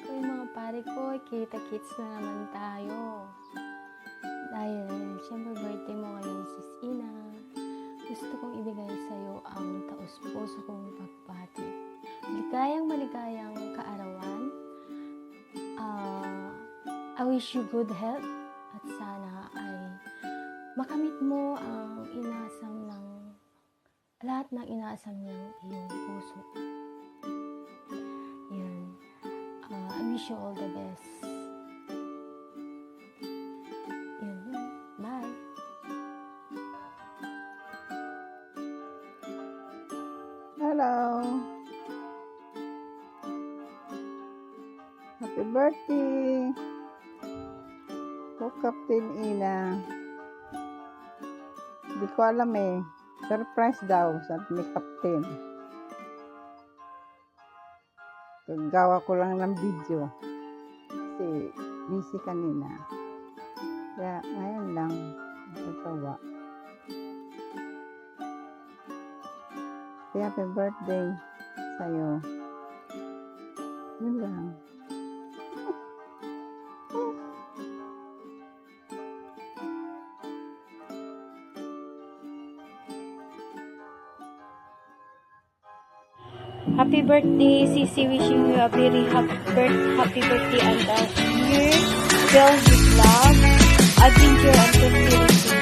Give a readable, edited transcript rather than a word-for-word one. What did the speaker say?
mga pare ko, kita-kits na naman tayo. Dahil, syempre birthday mo ngayon, Sis Ina. Gusto kong ibigay sa'yo ang taus-puso kong pagpati. Maligayang kaarawan. I wish you good health at sana ay makamit mo ang lahat ng inaasam ng iyong puso. Yan. I wish you all the best. Yun. Bye. Hello. Happy birthday. Po Captain Ina. Hindi ko alam eh. Surprise daw sa ni Captain. Gagawa ko lang ng video. Kasi busy kanina. Kaya ngayon lang nagagawa. Kaya happy birthday sa'yo. Yun lang. Happy birthday, Sisi. Wishing you a very happy birthday and a year filled with love, adventure, and prosperity.